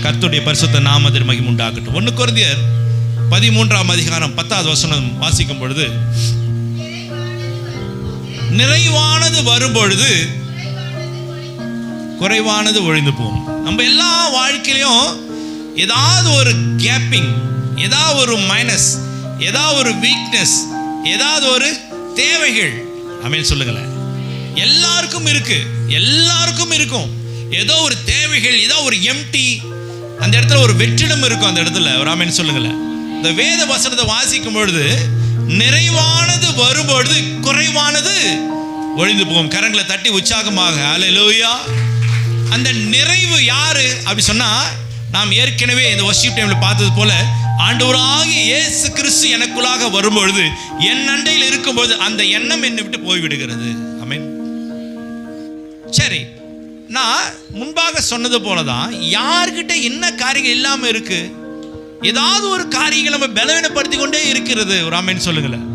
கர்த்தருடைய பரிசுத்த நாமத்திற்கு மகிமை உண்டாகட்டும். 1 கொரிந்தியர் 13ஆம் அதிகாரம் 10வது வசனம் வாசிக்கும் பொழுது, நிறைவானது வரும்பொழுது குறைவானது ஒழிந்து போகும். நம்ம எல்லா வாழ்க்கையிலையும் ஏதாவது ஒரு கேப்பிங், ஏதாவது ஒரு மைனஸ், ஏதாவது ஒரு வீக்னஸ், ஏதாவது ஒரு தேவைகள், ஆமென் சொல்லுங்களேன். எல்லாருக்கும் இருக்கு, எல்லாருக்கும் இருக்கும். ஏதோ ஒரு தேவைகள், ஏதோ ஒரு எம்டி, அந்த இடத்துல ஒரு வெற்றிடம் இருக்கும் அந்த இடத்துல. ஒரு ஆமென் சொல்லுங்களேன். இந்த வேத வசனத்தை வாசிக்கும் பொழுது, நிறைவானது வரும்பொழுது குறைவானது ஒழிந்து போகும். கரங்களை தட்டி உற்சாகமாக ஹல்லேலூயா. அந்த நிறைவு யாரு அப்படி சொன்னா, நாம் ஏற்கனவே இந்த வொர்ஷிப் டைம்ல பார்த்தது போல, ஆண்டவராகிய இயேசு கிறிஸ்து எனக்குள்ளாக வரும்பொழுது, என் அண்டையில் இருக்கும்போது அந்த எண்ணம் என்னை விட்டு போய்விடுகிறது. ஆமென். சரி, நான் முன்பாக சொன்னது போலதான், யார்கிட்ட என்ன காரியங்கள் இல்லாம இருக்கு, ஏதாவது ஒரு காரியங்களை நம்ம பலவீனப்படுத்தி கொண்டே இருக்கிறது. ஒரு ஆமென் சொல்லுங்களேன்.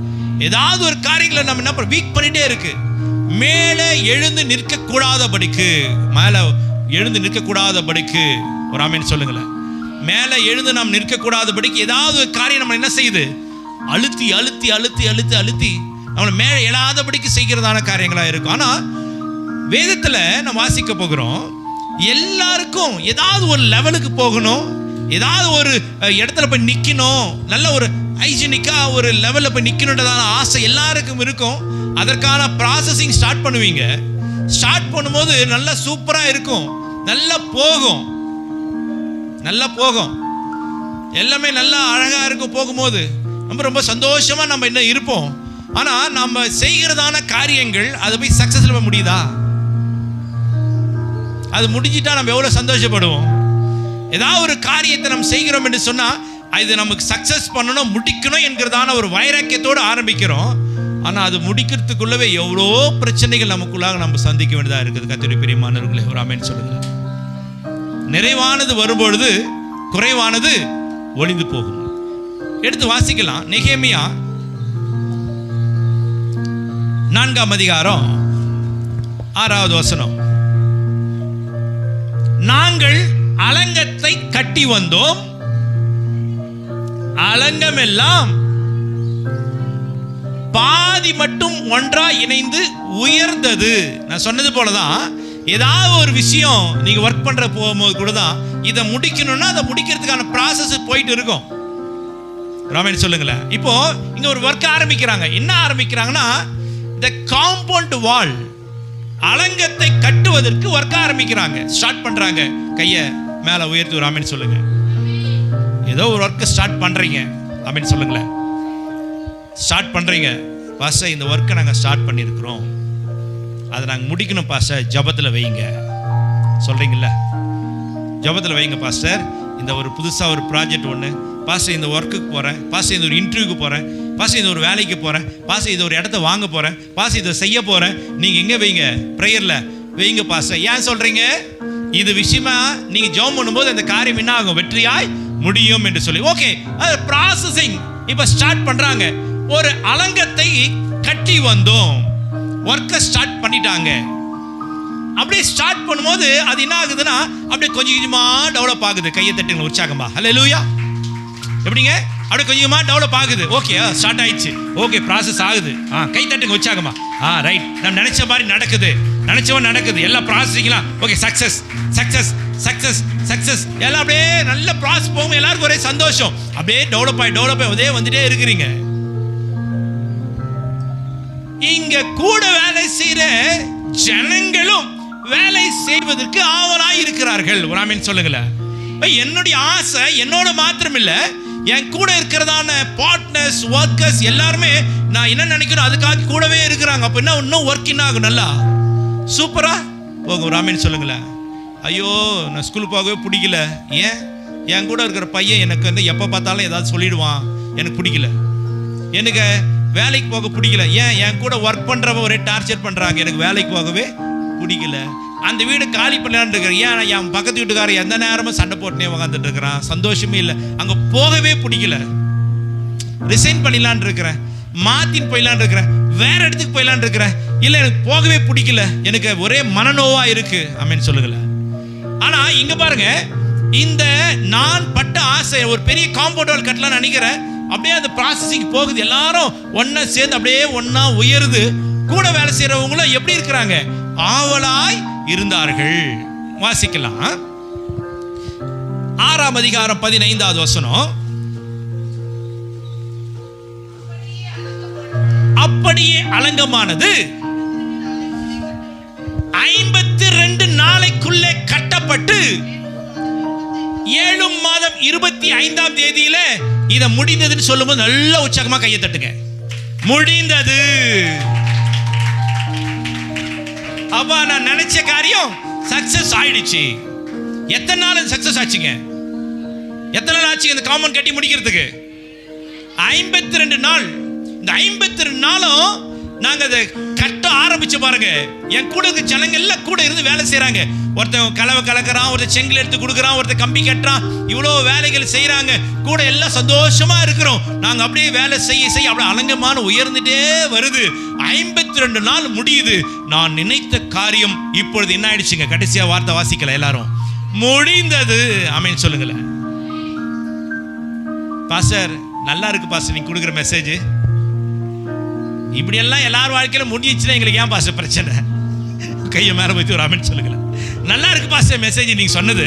ஏதாவது ஒரு காரியங்களை நம்ம என்ன வீக் பண்ணிட்டே இருக்கு. மேலே எழுந்து நிற்க கூடாதபடிக்கு, மேலே எழுந்து நிற்க கூடாதபடிக்கு, ஒரு ஆமென் சொல்லுங்களேன். மேலே எழுந்து நாம் நிற்க கூடாதபடிக்கு ஏதாவது ஒரு காரியம் நம்ம என்ன செய்யுது, அழுத்தி அழுத்தி அழுத்தி அழுத்தி அழுத்தி நம்மளை மேலே எழாதபடிக்கு செய்கிறதான காரியங்களா இருக்கும். ஆனா வேதத்துல நம்ம வாசிக்க போகிறோம், எல்லாருக்கும் ஏதாவது ஒரு லெவலுக்கு போகணும், ஏதாவது ஒரு இடத்துல போய் நிக்கணும், நல்ல ஒரு ஹைஜீனிக்கா ஒரு லெவல்ல போய் நிக்கணுன்றதான ஆசை எல்லாருக்கும் இருக்கும். அதற்கான ப்ராசஸிங் ஸ்டார்ட் பண்ணுவீங்க. ஸ்டார்ட் பண்ணும்போது நல்லா சூப்பரா இருக்கும், நல்லா போகும், நல்லா போகும், எல்லாமே நல்லா அழகா இருக்கும். போகும்போது நம்ம ரொம்ப சந்தோஷமா நம்ம என்ன இருப்போம். ஆனா நம்ம செய்கிறதான காரியங்கள் அது போய் சக்சஸ்ல முடியுதா? அது முடிஞ்சிட்டா நம்ம எவ்வளவு சந்தோஷப்படுவோம். ஏதாவது ஒரு காரியத்தை நம்ம செய்கிறோம் என்று சொன்னா, இது நமக்கு சக்சஸ் பண்ணணும், முடிக்கணும் என்கிறதான ஒரு வைராக்கியத்தோடு ஆரம்பிக்கிறோம். ஆனா அது முடிக்கிறதுக்குள்ளவே எவ்வளோ பிரச்சனைகள் நமக்குள்ளாக நம்ம சந்திக்க வேண்டியதா இருக்குது. கர்த்தருடைய பிரியமானவர்களே, ஒரு ஆமென் சொல்லுங்க. நிறைவானது வரும்பொழுது குறைவானது ஒளிந்து போகும். எடுத்து வாசிக்கலாம். நெகேமியா 4ஆம் அதிகாரம் 6வது வசனம். நாங்கள் அலங்கத்தை கட்டி வந்தோம், அலங்கம் எல்லாம் பாதி மட்டும் ஒன்றா இணைந்து உயர்ந்தது. நான் சொன்னது போலதான், ஏதாவது ஒரு விஷயம் நீங்க ஒர்க் பண்ற போகும்போது கூட தான், இதை முடிக்கணும்னா அதை முடிக்கிறதுக்கான ப்ராசஸ் போயிட்டு இருக்கும். ராமன் சொல்லுங்களேன். இப்போ இங்க ஒரு ஒர்க் ஆரம்பிக்கிறாங்க. என்ன ஆரம்பிக்கிறாங்கன்னா, இந்த காம்பவுண்ட் வால், அலங்கத்தை கட்டுவதற்கு ஒர்க் ஆரம்பிக்கிறாங்க, ஸ்டார்ட் பண்றாங்க. கையை மேல உயர்த்தி ராமன் சொல்லுங்க. ஏதோ ஒரு ஒர்க் ஸ்டார்ட் பண்றீங்க, ராமன் சொல்லுங்களேன். ஸ்டார்ட் பண்றீங்க. பாஸ்டர், இந்த ஒர்க்கை நாங்கள் ஸ்டார்ட் பண்ணியிருக்கிறோம், அதை நாங்கள் முடிக்கணும் பாஸ்டர், ஜபத்தில் வைங்க சொல்கிறீங்கள. ஜபத்தில் வைங்க பாஸ்டர். இந்த ஒரு புதுசாக ஒரு ப்ராஜெக்ட் ஒன்று, பாஸ்டர் இந்த ஒர்க்குக்கு போகிறேன், பாஸ்டர் இந்த ஒரு இன்டர்வியூக்கு போகிறேன், பாஸ்டர் இந்த ஒரு வேலைக்கு போகிறேன், பாஸ்டர் இது ஒரு இடத்த வாங்க போகிறேன், பாஸ்டர் இதை செய்ய போகிறேன். நீங்கள் எங்கே வைங்க? ப்ரேயரில் வைங்க பாஸ்டர். ஏன் சொல்கிறீங்க? இது விஷயமா நீங்கள் ஜெபம் பண்ணும்போது அந்த காரியம் என்ன ஆகும்? வெற்றியாய் முடியும் என்று சொல்லி. ஓகே, அது ப்ராசஸிங் இப்போ ஸ்டார்ட் பண்ணுறாங்க. ஒரு அலங்கத்தை கட்டி வந்தோம், ஒர்க்கை ஸ்டார்ட் பண்ணிட்டாங்க. அப்படியே ஸ்டார்ட் பண்ணும்போது அது என்ன ஆகுதுன்னா, அப்படியே கொஞ்சம் கொஞ்சமா டெவலப் ஆகுது. கையை தட்டுங்க உற்சாகமா. ஹல்லேலூயா. எப்படிங்க? அப்படியே கொஞ்சமா டெவலப் ஆகுது. ஓகே, ஸ்டார்ட் ஆயிடுச்சு. ஓகே, ப்ராசஸ் ஆகுது. கை தட்டுங்க உற்சாகமா. ரைட், நம்ம நினைச்ச மாதிரி நடக்குது, நினைச்சவன் நடக்குது, எல்லா ப்ராசஸிங்லாம் okay. Success success success success எல்லாம் அப்படியே நல்ல ப்ராசஸ் போகும். எல்லாருக்கும் ஒரே சந்தோஷம். அப்படியே டெவலப் ஆகி அதே வந்துட்டே இருக்கிறீங்க. இங்க கூட வேலை செய்யற ஜனங்களும் வேலை செய்வதற்கு ஆவலாய் இருக்கிறார்கள். ஒரு ஆமென் சொல்லுங்களேன். என்னுடைய ஆசை என்னோட மாத்திரம் இல்ல, என் கூட இருக்கிறதான பார்ட்னர்ஸ், ஒர்க்கர்ஸ் எல்லாருமே நான் என்ன நினைக்கிறோம் அதுக்காக கூடவே இருக்கிறாங்க. அப்ப என்ன இன்னும் ஒர்க் என்ன ஆகும்? நல்லா சூப்பரா போகும். ஒரு ஆமென் சொல்லுங்களேன். ஐயோ, நான் ஸ்கூலுக்கு போகவே பிடிக்கல. ஏன்? என் கூட இருக்கிற பையன் எனக்கு வந்து எப்போ பார்த்தாலும் ஏதாவது சொல்லிடுவான், எனக்கு பிடிக்கல. எனக்கு வேலைக்கு போக பிடிக்கல. ஏன்? என் கூட ஒர்க் பண்ணுறவங்க ஒரே டார்ச்சர் பண்ணுறாங்க, எனக்கு வேலைக்கு போகவே பிடிக்கல. அந்த வீடு காலி பண்ணலான்னு இருக்கிறேன். ஏன்? என் பக்கத்து வீட்டுக்காரர் எந்த நேரமும் சண்டை போட்டுனே உட்காந்துட்டு இருக்கிறான், சந்தோஷமே இல்லை, அங்கே போகவே பிடிக்கல, ரிசைன் பண்ணிடலான் இருக்கிறேன், மாத்தின்னு போயிடலான் இருக்கிறேன், வேற இடத்துக்கு போயிடலான் இருக்கிறேன். இல்லை, எனக்கு போகவே பிடிக்கல, எனக்கு ஒரே மனநோவா இருக்கு. ஆமென் சொல்லுங்களேன். ஆனா இங்க பாருங்க, இந்த நான் பட்ட ஆசை ஒரு பெரிய காம்பவுண்ட் வால் கட்டலாம் நினைக்கிறேன். அப்படியே அந்த ப்ராசஸிங் போகுது. எல்லாரும் ஒன்னா சேர்ந்து அப்படியே ஒன்னா உயருது. கூட வேலை செய்யறவங்களும் எப்படி இருக்கிறாங்க? ஆவலாய் இருந்தார்கள். வாசிக்கலாம் 6ஆம் அதிகாரம் 15வது வசனம். அப்படியே அலங்கமானது 52 நாளைக்குள்ளே கட்டப்பட்டு 7 மாதம் 25ஆம் தேதியில இத முடிந்ததுன்னு சொல்லும்போது நல்ல உற்சாகமா கையை தட்டுங்க. முடிந்தது. அப்பா நான் நினைச்ச காரியம் சக்சஸ் ஆயிடுச்சு. எத்தனை நாள் சக்சஸ் ஆச்சுங்க? எத்தனை நாள் ஆச்சு இந்த காம்பவுண்ட் கட்டி முடிக்கிறதுக்கு? 52 நாள். இந்த 52 நாளும் நாங்க அதை கட்ட ஆரம்பிச்சு பாருங்க. என் கூட இருக்க ஜனங்க எல்லாம் கூட இருந்து வேலை செய்யறாங்க. ஒருத்தன் கலவை கலக்கிறான், ஒருத்தர் செங்கல் எடுத்து கொடுக்குறான், ஒருத்தர் கம்பி கட்டுறான். இவ்வளோ வேலைகள் செய்யறாங்க. கூட எல்லாம் சந்தோஷமா இருக்கிறோம். நாங்க அப்படியே வேலை செய்ய செய்ய அப்படியே அலங்கமான உயர்ந்துட்டே வருது. 52 நாள் முடியுது. நான் நினைத்த காரியம் இப்பொழுது என்ன ஆயிடுச்சுங்க? கடைசியா வார்த்தை வாசிக்கல எல்லாரும். முடிந்தது. ஆமென் சொல்லுங்களேன். பாஸ்டர் நல்லா இருக்கு பாஸ்டர் நீங்க கொடுக்குற மெசேஜ். இப்படி எல்லாம் எல்லார் வாழ்க்கையில முடிஞ்சிச்சுன்னா எங்களுக்கு ஏன் பாஸ்டர் பிரச்சனை? கையை மேல வைத்து ஒரு ஆமென் சொல்லுங்களேன். நல்லா இருக்கு பாஸ்டர் மெசேஜ் நீங்க சொன்னது.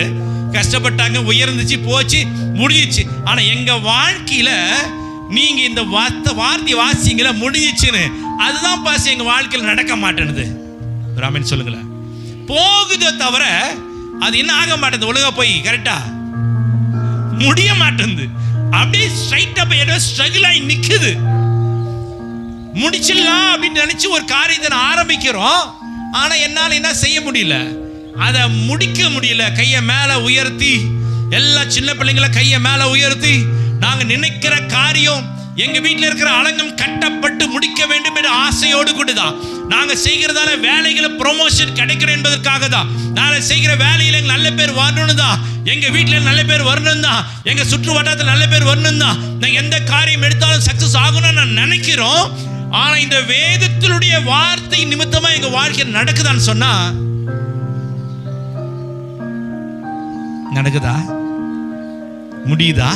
கஷ்டப்பட்டாங்க, உயர்ந்துச்சு, போச்சு, முடிஞ்சிச்சு. ஆனா எங்க வாழ்க்கையில நீங்க இந்த வார்த்தை வாசிங்கள முடிஞ்சிச்சுன்னு, அதுதான் பாஸ்டர் எங்க வாழ்க்கையில் நடக்க மாட்டேனுது. ஒரு ஆமென் சொல்லுங்களேன். போகுதோ தவிர அது என்ன ஆக மாட்டேங்குது? ஒழுங்கா போய் கரெக்டா முடிய மாட்டேங்குது. அப்படியே ஸ்ட்ரைட்டா போய் ஏதோ ஸ்ட்ரகிள் ஆகி நிக்குது. முடிச்சிடலாம் அப்படின்னு நினைச்சு ஒரு காரியத்தை ஆரம்பிக்கிறோம். ஆனா என்னால என்ன செய்ய முடியல? அதை முடிக்க முடியல. கையை மேல உயர்த்தி, எல்லா சின்ன பிள்ளைங்கள கையை மேல உயர்த்தி, நாங்க நினைக்கிற காரியம் எங்க வீட்டில் இருக்கிற அலங்கம் கட்டப்பட்டு முடிக்க வேண்டும் என்ற ஆசையோடு கூடதான் நாங்க செய்கிறதால வேலைகளை ப்ரொமோஷன் கிடைக்கணும் என்பதற்காக தான். நாங்க செய்கிற வேலையில நல்ல பேர் வரணும் தான். எங்க வீட்டுல நல்ல பேர் வரணும் தான். எங்க சுற்று வட்டாரத்தில் நல்ல பேர் வரணும் தான். நாங்க எந்த காரியம் எடுத்தாலும் சக்சஸ் ஆகணும்னு நான் நினைக்கிறோம். ஆனா இந்த வேதத்தினுடைய வார்த்தை நிமித்தமா எங்க வாழ்க்கையில் நடக்குதான்னு சொன்னா நடக்குதா? முடியுதா?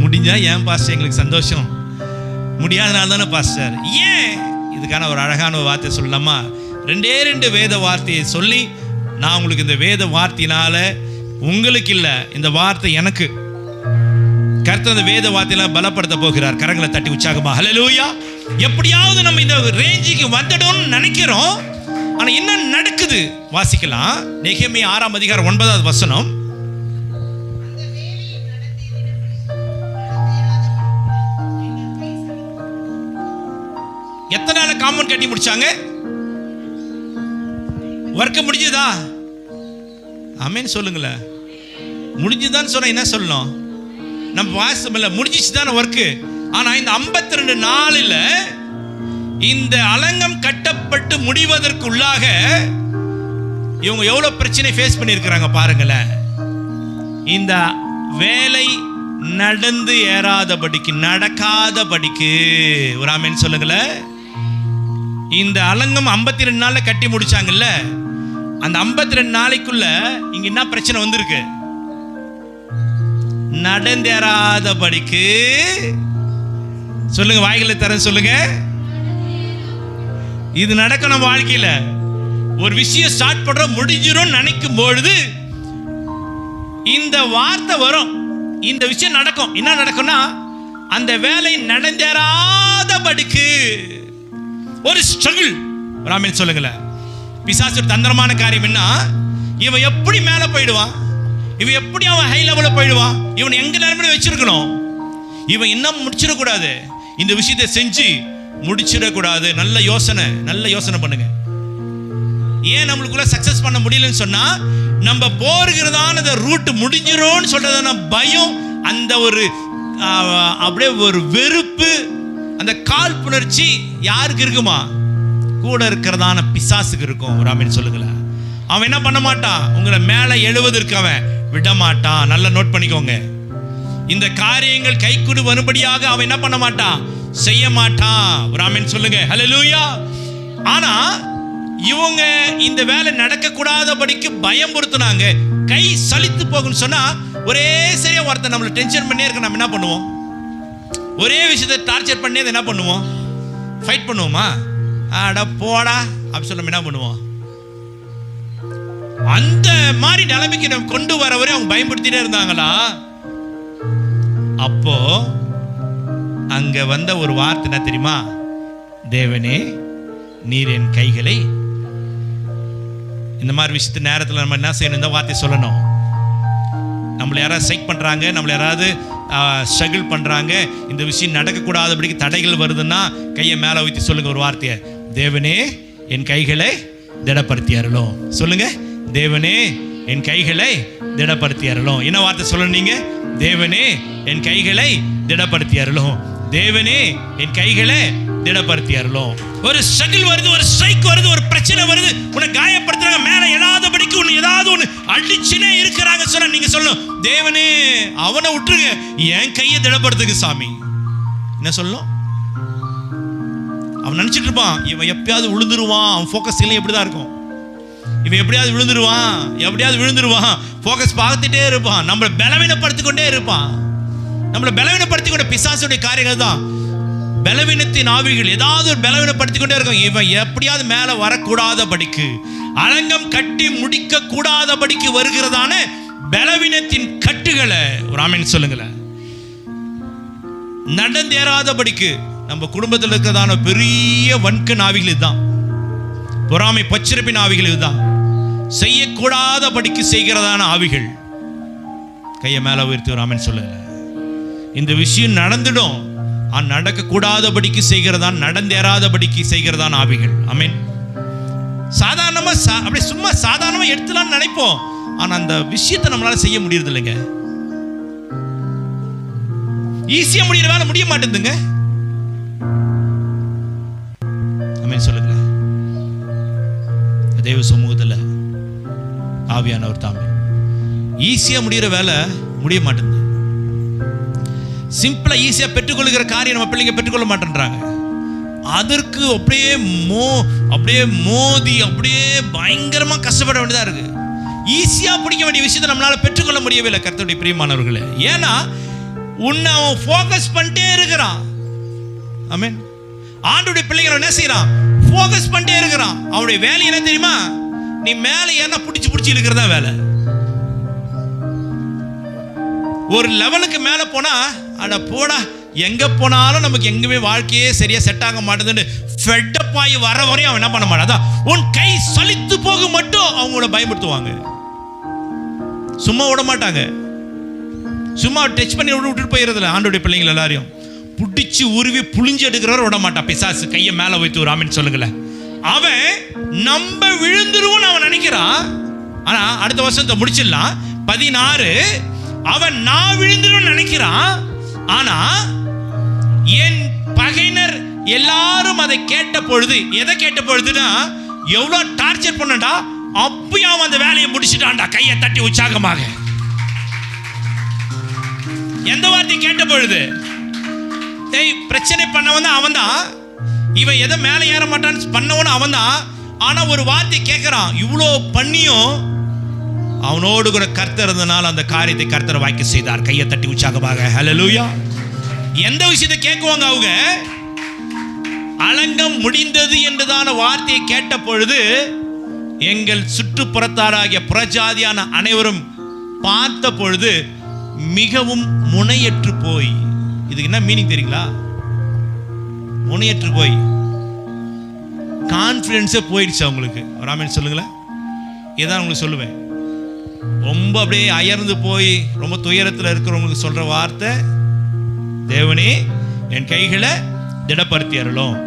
முடிஞ்சா ஏன் பாஸ்டர் எங்களுக்கு சந்தோஷம். முடியாதனால தானே பாஸ்டர். ஏன்? இதுக்கான ஒரு அழகான ஒரு வார்த்தை சொல்லலாமா? 2 வேத வார்த்தையை சொல்லி நான் உங்களுக்கு இந்த வேத வார்த்தையினால உங்களுக்கு இல்லை, இந்த வார்த்தை எனக்கு கர்த்தர் அந்த வேத வார்த்தையில பலப்படுத்த போகிறார். கரங்களை தட்டி உற்சாகமா ஹல்லேலூயா. எப்படியாவது நம்ம இந்த ரேஞ்சுக்கு வந்துடணும்னு நினைக்கிறோம். ஆனா என்ன நடக்குது? வாசிக்கலாம். நெகேமியா 6ஆம் அதிகாரம் 9வது வசனம். எத்தனை நாள் காம்பவுண்ட் கட்டி முடிச்சாங்க? ஒர்க் முடிஞ்சதா? ஆமென் சொல்லுங்களேன். முடிஞ்சுதான்னு சொன்னா என்ன சொல்லணும்? நம்ம வாசம் இல்ல, முடிஞ்சிச்சு தானே ஒர்க்கு. ஆனா இந்த 52 நாளில் இந்த அலங்கம் கட்டப்பட்டு முடிவதற்குள்ளாக இவங்க எவ்வளவு பிரச்சனை ஃபேஸ் பண்ணியிருக்கிறாங்க பாருங்களேன். இந்த வேலை நடந்து ஏறாதபடிக்கு, நடக்காதபடிக்கு, ஒரு ஆமென் சொல்லுங்களேன். இந்த அலங்கம் 52 நாள்ல கட்டி முடிச்சாங்கல்ல, அந்த 52 நாளைக்குள்ள இங்க என்ன பிரச்சனை வந்திருக்கு? நடந்தேறாதபடிக்கு. சொல்லுங்க, வாய்களை தர சொல்லுங்க. இது நடக்கணும் வாழ்க்கையில. ஒரு விஷயம் ஸ்டார்ட் பண்ற முடிஞ்சிரும் நினைக்கும் பொழுது இந்த வார்த்தை வரும், இந்த விஷயம் நடக்கும். என்ன நடக்கும்னா அந்த வேலை நடந்தேறாதபடிக்கு ஒரு ஸ்ட்ரகிள். ஆமென் சொல்லுங்களேன். பிசாசு தந்திரமான காரியம் என்ன? இவன் எப்படி மேல போயிடுவான், இவன் எப்படி அவன் ஹை லெவல்ல போயிடுவான், இவன் எங்க நேரமே வச்சிருக்கணும், இவன் என்ன முடிச்சிடக்கூடாது, இந்த விஷயத்தை செஞ்சு முடிச்சிடக்கூடாது. நல்ல யோசனை பண்ணுங்க. ஏன் நம்மளுக்குள்ள சக்சஸ் பண்ண முடியலன்னு சொன்னா, நம்ம போகிறதான ரூட் முடிஞ்சிரோன்னு சொல்றதான பயம், அந்த ஒரு அப்படியே ஒரு வெறுப்பு, அந்த காழ்ப்புணர்ச்சி யாருக்கு இருக்குமா? கூட இருக்கிறதான பிசாசுக்கு இருக்கும். ஒரு ஆமென் சொல்லுங்களேன். அவன் என்ன பண்ண மாட்டான்? உங்களை மேலே எழுவதற்கு அவன் விட மாட்டான். நல்லா நோட் பண்ணிக்கோங்க. இந்த காரியங்கள் கைக்கூடு வரும்படியாக அவன் என்ன பண்ண மாட்டான்? செய்ய மாட்டான். ஒரு ஆமென் சொல்லுங்க ஹல்லேலூயா. ஆனா இவங்க இந்த வேலை நடக்க கூடாதபடிக்கு பயம்படுத்தினாங்க. கை சலித்து போகும்னு சொன்னா ஒரே சரியா ஒருத்தர் நம்மள டென்ஷன் பண்ணே இருக்க நம்ம என்ன பண்ணுவோம்? ஒரே விஷயத்தை டார்ச்சர் பண்ணி என்ன பண்ணுவோம்? ஃபைட் பண்ணுவோமா? அட போடா அப்படி சொல்ல என்ன பண்ணுவோம்? அந்த மாதிரி நிலைமைக்கு நம்ம கொண்டு வர வரை அவங்க பயன்படுத்திட்டே இருந்தாங்களா? அப்போ அங்க வந்த ஒரு வார்த்தை என்ன தெரியுமா? தேவனே நீர் என் கைகளை. இந்த மாதிரி விஷயத்து நேரத்தில் நம்ம என்ன செய்யணும்? இந்த வார்த்தை சொல்லணும். நம்மளை யாராவது சைக் பண்றாங்க, நம்மளை யாராவது ஸ்ட்ரகிள் பண்றாங்க, இந்த விஷயம் நடக்கக்கூடாதபடிக்கு தடைகள் வருதுன்னா கையை மேலே ஊற்றி சொல்லுங்க ஒரு வார்த்தையை. தேவனே என் கைகளை திடப்படுத்தி அருளும். சொல்லுங்க, தேவனே என் கைகளை திடப்படுத்தி அருளும். என்ன வார்த்தை சொல்லணும் நீங்க? தேவனே என் கைகளை திடப்படுத்தி அருளும். தேவனே என் கைகளை திடப்படுத்தி அருளும். ஒரு ஸ்ட்ரகிள் வருது, ஒரு ஸ்ட்ரைக் வருது, ஒரு பிரச்சனை வருது, உன்னை காயப்படுத்துறாங்க, மேல எழாதபடிக்கு உன்னை ஏதாவது ஒன்று அடிச்சுனே இருக்கிறாங்க சொன்னா நீங்க சொல்லணும், தேவனே அவனை விட்டுருங்க, என் கையை திடப்படுத்துங்க சாமி. என்ன சொல்லணும்? அவன் நினைச்சிட்டு இருப்பான் இவன் எப்படியாவது விழுந்துருவான். அவன் ஃபோக்கஸ் இல்லை எப்படிதான் இருக்கும்? இவன் எப்படியாவது விழுந்துருவான். ஃபோக்கஸ் பார்த்துட்டே இருப்பான். நம்மளை பலவீனப்படுத்திக் கொண்டே இருப்பான். நம்மளை பலவீனப்படுத்திக் கொண்ட பிசாசுடைய காரியங்கள் தான். பலவீனத்தின் ஆவிகள் ஏதாவது ஒரு பலவீனப்படுத்திக் கொண்டே இருக்கும். இவன் எப்படியாவது மேல வரக்கூடாதபடிக்கு, அலங்கம் கட்டி முடிக்க கூடாதபடிக்கு வருகிறதான பலவீனத்தின் கட்டுகளை ஒரு ஆமென் சொல்லுங்களேன். நடந்தேறாதபடிக்கு நம்ம குடும்பத்தில் இருக்கிறதான பெரிய வன்கண் ஆவிகள் இதுதான். பொறாமை பச்சிரப்பின் ஆவிகள் இதுதான். செய்யக்கூடாதபடிக்கு செய்கிறதான ஆவிகள். கையை மேல உயர்த்தி ஒரு ஆமென் சொல்லுங்க. இந்த விஷயம் நடந்துடும், நடக்க கூடாதபடிக்கு செய்கிறதான், நடந்தேறாதபடிக்கு செய்கிறதான் ஆவிகள். ஆமென். சாதாரணமா அப்படி சும்மா சாதாரணமா எடுத்துலாம்னு நினைப்போம். ஆனா அந்த விஷயத்தை நம்மளால செய்ய முடியறது இல்லைங்க. ஈஸியா முடிகிற வேலை முடிய மாட்டேங்குதுங்க. ஆமென் சொல்லுங்க. தேவ சமூகத்துல ஆவியானவர் தாமே ஈஸியா முடிகிற வேலை முடிய மாட்டேங்குது. சிம்பிளா ஈஸியா பெற்றுக்கொள்கிற காரியம் நம்ம பிள்ளைங்க பெற்றுக்கொள்ள மாட்டேன்றாங்க. அதற்கு அப்படியே மோதி அப்படியே பயங்கரமா கஷ்டப்பட வேண்டியதா இருக்கு. ஈஸியா பிடிக்க வேண்டிய விஷயத்தை நம்மளால பெற்றுக்கொள்ள முடியவே இல்லை கர்த்தருடைய பிரியமானவர்களே. ஏன்னா உன்னை அவன் ஃபோக்கஸ் பண்ணிட்டே இருக்கிறான். ஆமென். ஆண்டவருடைய பிள்ளைகளை என்ன செய்யறான்? ஃபோக்கஸ் பண்ணிட்டே இருக்கிறான். அவனுடைய வேலை என்ன தெரியுமா? நீ மேல ஏன்னா பிடிச்சி இருக்கிறதா வேலை. ஒரு லெவலுக்கு மேல போனா அட போடா, எங்க போனாலும் நமக்கு எங்குமே வாழ்க்கையே சரியா செட் ஆக மாட்டேதுன்னு ஃபெட்டப் ஆகி வர வரையும் அவன் என்ன பண்ண மாட்டான். உன் கை சலித்து போக மட்டும் அவங்களோட பயன்படுத்துவாங்க. சும்மா விட மாட்டாங்க. சும்மா டச் பண்ணி விட்டுட்டு போயிடுறதில்ல. ஆண்டோடைய பிள்ளைங்கள் எல்லாரையும் பிடிச்சி உருவி புளிஞ்சு எடுக்கிறவர் விட மாட்டான் பிசாசு. கையை மேல வைத்து ஒரு ஆமென் சொல்லுங்களேன். அவன் நம்ம விழுந்துருவோன்னு அவன் நினைக்கிறான். ஆனா அடுத்த வருஷத்தை முடிச்சிடலாம். 16 அவன் நான் விழுந்துடும் நினைக்கிறான். ஆனா என் பகைஞர் எல்லாரும் அதை கேட்ட பொழுது, எதை கேட்ட பொழுதுனா எவ்வளவு டார்ச்சர் பண்ணடா, அப்பயும் அவன் அந்த வேலையை முடிச்சுட்டான்டா கையை தட்டி உற்சாகமாக. எந்த வார்த்தை கேட்ட பொழுது? பிரச்சனை பண்ணவன் தான் அவன் தான். இவன் எதை மேலே ஏற மாட்டான்னு பண்ணவனும் அவன் தான். ஆனா ஒரு வார்த்தை கேட்கிறான். இவ்வளோ பண்ணியும் அவனோடு கூட கர்த்தர் இருந்தனால அந்த காரியத்தை கர்த்தர் வாய்க்க செய்தார். கையை தட்டி உற்சாகமாக ஹல்லேலூயா. எந்த விஷயத்தை கேட்குவாங்க அவங்க? அலங்கம் முடிந்தது என்றதான வார்த்தையை கேட்ட பொழுது எங்கள் சுற்றுப்புறத்தாராகிய புறஜாதியான அனைவரும் பார்த்த பொழுது மிகவும் முனையற்று போய். இதுக்கு என்ன மீனிங் தெரியுங்களா? முனையற்று போய் கான்ஃபிடன்ஸே போயிடுச்சு அவங்களுக்கு. ஒரு ஆமென் சொல்லுங்களேன். இதான் உங்களுக்கு சொல்லுவேன். ரொம்ப அப்படியே அயர்ந்து போய் ரொம்ப துயரத்தில் இருக்கிறவங்களுக்கு சொல்ற வார்த்தை, தேவனே என் கைகளை திடப்படுத்தி அருளும்.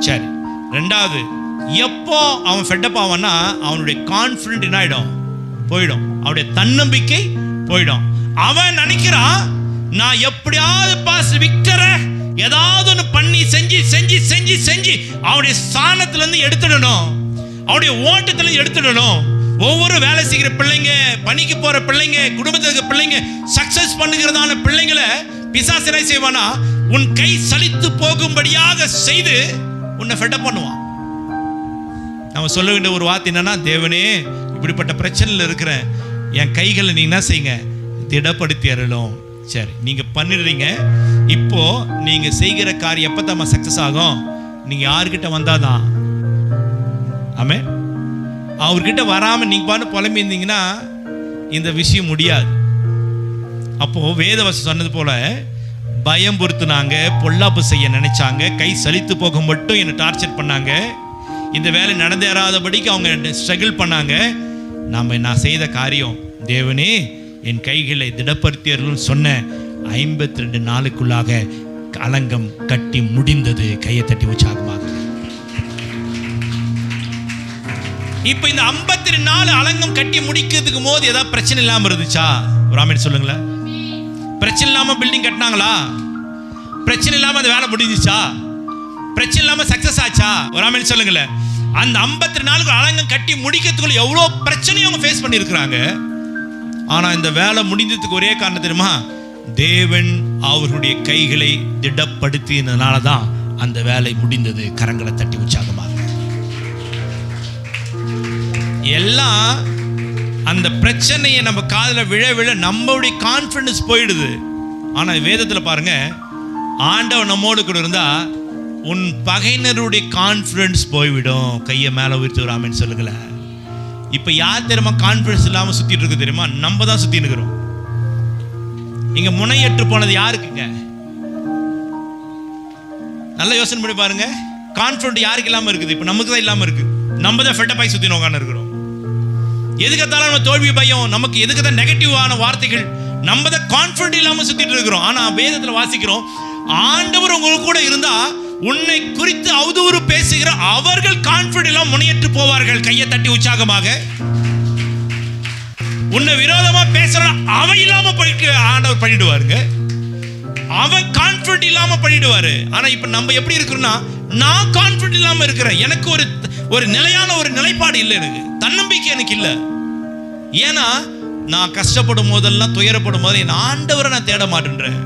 சரி, ரெண்டாவது, எப்போ அவன் ஃபெட்டப் ஆவான்னா அவனுடைய கான்ஃபிடன்ட் என்ன ஆயிடும்? போயிடும். அவனுடைய தன்னம்பிக்கை போயிடும். அவன் நினைக்கிறான் நான் எப்படியாவது பாஸ் விக்டரை ஏதாவது ஒன்று பண்ணி செஞ்சு செஞ்சு செஞ்சு செஞ்சு அவனுடைய ஸ்தானத்துல இருந்து எடுத்துடணும், அவனுடைய ஓட்டத்துல இருந்து எடுத்துடணும். ஒவ்வொரு வேலை செய்கிற பிள்ளைங்க, பணிக்கு போற பிள்ளைங்க, குடும்பத்துக்கு பிள்ளைங்க, சக்சஸ் பண்ணுகிறதான பிள்ளைங்களை பிசாசு என்ன செய்வானா, உன் கை சலித்து போகும்படியாக செய்து உன்னை ஃபெட்டப் பண்ணுவான். நம்ம சொல்ல வேண்டிய ஒரு வார்த்தை என்னன்னா, தேவனே இப்படிப்பட்ட பிரச்சனையில் இருக்கிறேன், என் கைகளை நீங்க என்ன செய்யுங்க, திடப்படுத்தி அருளும். சரி, நீங்க பண்ணிடுறீங்க. இப்போ நீங்க செய்கிற காரியம் எப்ப தான் சக்சஸ் ஆகும்? நீங்க யாருக்கிட்ட வந்தாதான். ஆமே, அவர்கிட்ட வராம நீங்க பாட்டு புலம்பி இருந்தீங்கன்னா இந்த விஷயம் முடியாது. அப்போ வேதவசம் சொன்னது போல பயம் பொறுத்துனாங்க, பொல்லாப்பு செய்ய நினைச்சாங்க, கை சலித்து போக மட்டும் என்னை டார்ச்சர் பண்ணாங்க, இந்த வேலை நடந்தேறாதபடிக்கு அவங்க ஸ்ட்ரகிள் பண்ணாங்க. நான் செய்த காரியம், தேவனே என் கைகளை திடப்படுத்தியர்கள் சொன்ன 52 நாளுக்குள்ளாக அலங்கம் கட்டி முடிந்தது. கையை தட்டி உற்சாகமாக. இப்ப இந்த 54 அலங்கம் கட்டி முடிக்கிறதுக்கு போது ஏதாவது பிரச்சனை இல்லாம இருந்துச்சா? ஒரு ஆமென் சொல்லுங்களேன். பிரச்சனை இல்லாம பில்டிங் கட்டினாங்களா? பிரச்சனை இல்லாம அந்த வேலை முடிஞ்சிச்சா? பிரச்சனை இல்லாம சக்சஸ் ஆச்சா? ஒரு ஆமென் சொல்லுங்களேன். அந்த 54 அலங்கம் கட்டி முடிக்கிறதுக்குள்ள எவ்வளவு பிரச்சனையும் அவங்க ஃபேஸ் பண்ணியிருக்கிறாங்க. ஆனா இந்த வேலை முடிஞ்சதுக்கு ஒரே காரணம் தெரியுமா? தேவன் அவர்களுடைய கைகளை திடப்படுத்தினால தான் அந்த வேலை முடிந்தது. கரங்களை தட்டி உற்சாகமாக. எல்லாம் அந்த பிரச்சனையை நம்ம காதுல விழ விழ நம்மளுடைய கான்ஃபிடன்ஸ் போயிடுது. ஆனா வேதத்துல பாருங்க, ஆண்டவர் நம்மோடு கூட இருந்தா உன் பகையினருடைய கான்ஃபிடன்ஸ் போய்விடும். கையை மேல உயர்த்தி ஒரு ஆமென் சொல்லுங்களேன். இப்ப யார் தெரியுமா கான்ஃபிடன்ஸ் இல்லாம சுத்திட்டு இருக்கு தெரியுமா? நம்ம தான் சுத்தி இருக்கிறோம். இங்க முனையற்று போனது யாருக்குங்க? நல்ல யோசனை பண்ணி பாருங்க. கான்ஃபிடன்ட் யாருக்கு இல்லாம இருக்குது? இப்ப நமக்கு தான் இல்லாம இருக்கு. நம்ம தான் ஃபெட்ட பாய் சுத்தி நோக்கான இருக்கிறோம். எதுக்கத்தாலும் நம்ம தோல்வி பயம், நமக்கு எதுக்கத்தான் நெகட்டிவான வார்த்தைகள், நம்ம தான் கான்ஃபிடன்ட் இல்லாம சுத்திட்டு இருக்கிறோம். ஆனா வேதத்துல வாசிக்கிறோம், ஆண்டவர் உங்களுக்கு கூட இருந்தா உன்னை குறித்து அவதூறு பேசுகிற அவர்கள் கான்ஃபிடன்ட் இல்லாம முனையற்று போவார்கள். கையை தட்டி உற்சாகமாக. உன்னை விரோதமா பேசுற அவன் இல்லாம ஆண்டவர் பண்ணிடுவாருங்க. அவன் கான்ஃபிடன்ட் இல்லாம பண்ணிடுவாரு. ஆனா இப்ப நம்ம எப்படி இருக்கிறோம்னா, நான் கான்ஃபிடன்ட் இல்லாம இருக்கிறேன். எனக்கு ஒரு நிலையான ஒரு நிலைப்பாடு இல்லை, எனக்கு தன்னம்பிக்கை எனக்கு இல்லை. ஏன்னா நான் கஷ்டப்படும் போதெல்லாம், துயரப்படும் போது என் ஆண்டவரை நான் தேட மாட்டேன்றேன்.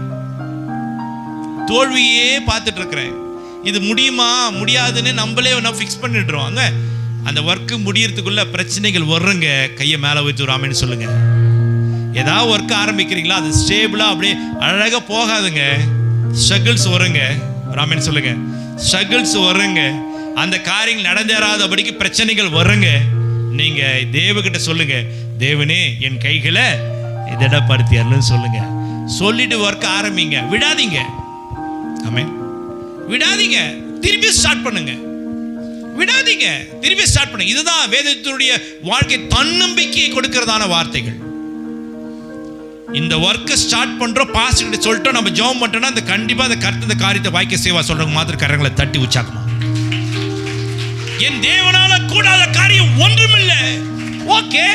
தோல்வியே பார்த்துட்டு இருக்கிறேன். இது முடியுமா முடியாதுன்னு நம்மளே ஃபிக்ஸ் பண்ணிடுறோம். அங்க அந்த ஒர்க்கு முடியறதுக்குள்ள பிரச்சனைகள் வருங்க. கையை மேலே வைத்து ஒரு ஆமென் சொல்லுங்க. ஏதாவது ஒர்க் ஆரம்பிக்கிறீங்களா, அது ஸ்டேபிளா அப்படியே அழகா போகாதுங்க. ஸ்ட்ரகிள்ஸ் வருங்க. ஒரு ஆமென் சொல்லுங்க. ஸ்ட்ரகிள்ஸ் வருங்க. அந்த காரியங்கள் நடந்தேறாதபடிக்கு பிரச்சனைகள் வருங்க. நீங்க தேவகிட்ட சொல்லுங்க, தேவனே என் கைகளை திடப்படுத்தி அருள்னு சொல்லுங்க. சொல்லிட்டு ஒர்க் ஆரம்பிங்க. விடாதீங்க. ஆமென். விடாதீங்க. திருப்பி ஸ்டார்ட் பண்ணுங்க. விடாதீங்க, திருப்பி ஸ்டார்ட் பண்ணுங்க. இதுதான் வேதத்தினுடைய வாழ்க்கை தன்னம்பிக்கையை கொடுக்கிறதான வார்த்தைகள். இந்த ஒர்க்கை ஸ்டார்ட் பண்றோம், பாஸ்டர் கிட்ட சொல்லிட்டோம், நம்ம ஜெபம் பண்ணிட்டோம்னா அந்த கண்டிப்பா அந்த கர்த்தர் காரியத்தை வாய்க்க செய்வா சொல்றவங்க மாத்திரம் கரங்களை தட்டி உற்சாகமா. என் தேவனால கூடாத காரியம் ஒன்றுமில்லை. ஓகே,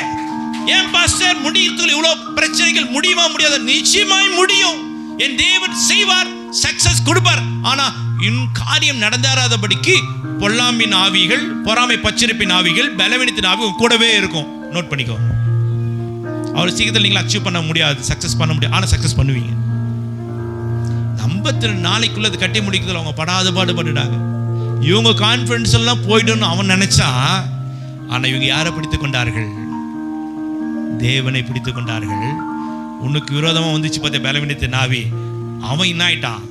ஏன் பாஸ்டர் முடியறதுல இவ்வளவு பிரச்சனைகள் முடியுமா முடியாத? நிச்சயமாய் முடியும். என் தேவன் செய்வார், சக்சஸ் கொடுப்பார். ஆனா இன் காரியம் நடந்தாராதபடிக்கு பொல்லாம்பின் ஆவிகள், பொறாமை பச்சிருப்பின் ஆவிகள், பலவீனத்தின் ஆவி கூடவே இருக்கும். நோட் பண்ணிக்கோ. அவர் சீக்கிரத்தில் நீங்க அச்சீவ் பண்ண முடியாது, சக்சஸ் பண்ண முடியாது. ஆனா சக்சஸ் பண்ணுவீங்க. 52 நாளைக்குள்ள அது கட்டி முடிக்கிறதுல அவங்க படாத பாடுபட்டுட்டாங்க. இவங்க கான்ஃபிடன்ஸ் எல்லாம் போயிடும்னு அவன் நினைச்சா, ஆனா இவங்க யாரை பிடித்துக் கொண்டார்கள்? தேவனை பிடித்துக் கொண்டார்கள். உனக்கு விரோதமா வந்துச்சு பார்த்த பலவீனத்தின் ஆவி, அவன் என்ன ஆயிட்டான்?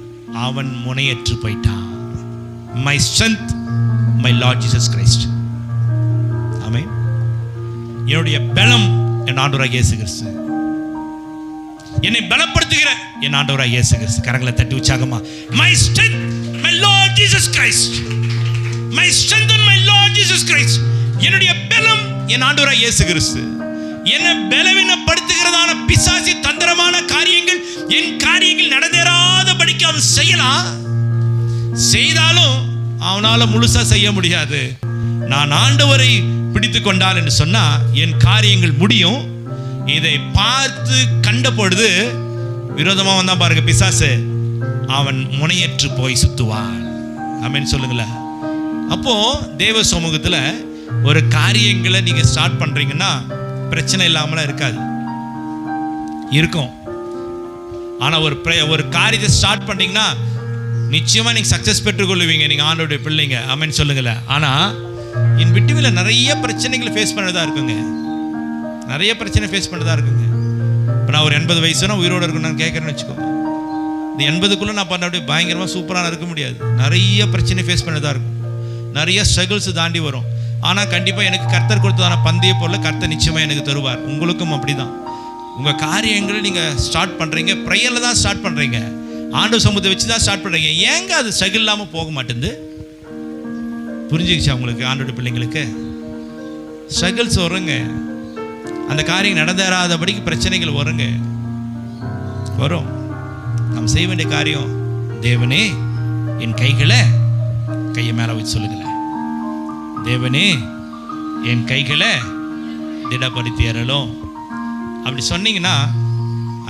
அவன் முனையற்று போயிட்டான். My strength my lord Jesus Christ. Amen. என்னுடைய பலம் என் ஆண்டவராகிய இயேசு கிறிஸ்து. என்னை பலப்படுத்துகிற என் ஆண்டவராகிய இயேசு கிறிஸ்து. கரங்களை தட்டி உற்சாகமா. My strength my lord Jesus Christ. My strength and my lord Jesus Christ. என்னுடைய பலம் என் ஆண்டவராகிய இயேசு கிறிஸ்து. என்னை பலவீனப்படுத்துகிறதான பிசாசி தந்திரமான காரியங்கள், என் காரியங்கள் நடந்தேறாதபடிக்கு அவன் செய்யலாம். செய்தாலும் அவனால முழுசா செய்ய முடியாது. நான் ஆண்டவரை பிடித்து கொண்டால் என்று சொன்னா என் காரியங்கள் முடியும். இதை பார்த்து கண்ட பொழுது விரோதமா வந்தான் பாருங்க பிசாசு, அவன் முனையற்று போய் சுத்துவான். ஆமென் சொல்லுங்களேன். அப்போ தேவ சமூகத்துல ஒரு காரியங்களை நீங்க ஸ்டார்ட் பண்றீங்கன்னா பிரச்சனை இல்லாமலாம் இருக்காது, இருக்கும். ஆனா ஒரு காரியத்தை ஸ்டார்ட் பண்ணீங்கன்னா நிச்சயமா நீங்க சக்சஸ் பெற்றுக்கொள்வீங்க. நீங்க ஆண்டவருடைய பிள்ளைங்க. ஆமென் சொல்லுங்களேன். ஆனா இன் பிட்வீனில் நிறைய பிரச்சனைகளை ஃபேஸ் பண்ணதா இருக்குங்க. நிறைய பிரச்சனை ஃபேஸ் பண்ணதா இருக்குங்க. இப்போ நான் ஒரு 80 வயசுனா உயிரோடு இருக்கணும் நான் கேட்குறேன்னு வச்சுக்கோங்க. இந்த 80க்குள்ளே நான் பண்ண அப்படியே பயங்கரமாக சூப்பராக இருக்க முடியாது. நிறைய பிரச்சனை ஃபேஸ் பண்ணதா இருக்கும். நிறைய ஸ்ட்ரகிள்ஸ் தாண்டி வரும். ஆனால் கண்டிப்பாக எனக்கு கர்த்தர் கொடுத்ததான பந்தய பொருளை கர்த்தர் நிச்சயமாக எனக்கு தருவார். உங்களுக்கும் அப்படி தான். உங்கள் காரியங்களை நீங்கள் ஸ்டார்ட் பண்ணுறீங்க, ப்ரேயரில் தான் ஸ்டார்ட் பண்ணுறீங்க, ஆண்டவர் சமூகத்தை வச்சு தான் ஸ்டார்ட் பண்ணுறீங்க. ஏங்க அது ஸ்ட்ரகிள் இல்லாமல் போக மாட்டேங்குது? புரிஞ்சுக்கிச்சா உங்களுக்கு? ஆண்டோட பிள்ளைங்களுக்கு ஸ்ட்ரகிள்ஸ் வருங்க. அந்த காரியம் நடந்தேறாதபடிக்கு பிரச்சனைகள் வருங்க, வரும். நாம் செய்ய வேண்டிய காரியம், தேவனே என் கைகளை, கையை மேலே வச்சு சொல்லுங்களேன், தேவனே என் கைகளை திடப்படுத்தி அருளும். அப்படி சொன்னீங்கன்னா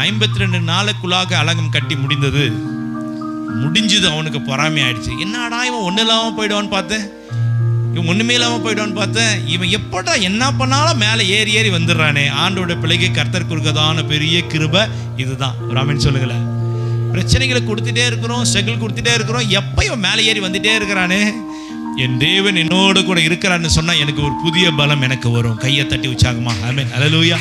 52 நாளுக்குள்ளாக அலங்கம் கட்டி முடிஞ்சது. அவனுக்கு பொறாமை ஆயிடுச்சு. என்னடா இவன் ஒன்றும் இல்லாமல் போயிடுவான்னு பார்த்தேன், இவன் ஒன்றுமே இல்லாமல் போயிடுவான்னு பார்த்தேன், இவன் எப்படா என்ன பண்ணாலும் மேலே ஏறி வந்துடுறானே. ஆண்டோட பிள்ளைக்கு கர்த்தர் கொடுக்கதான பெரிய கிருபை இதுதான். ராமன் சொல்லுங்களேன். பிரச்சனைகளை கொடுத்துட்டே இருக்கிறோம், ஸ்ட்ரகிள் கொடுத்துட்டே இருக்கிறோம், எப்போ இவன் மேலே ஏறி வந்துட்டே இருக்கிறானே, என் தேவன் என்னோடு கூட இருக்கிறான்னு சொன்னால் எனக்கு ஒரு புதிய பலம் எனக்கு வரும். கையை தட்டி உற்சாகமா ஆமென், அல்லேலூயா.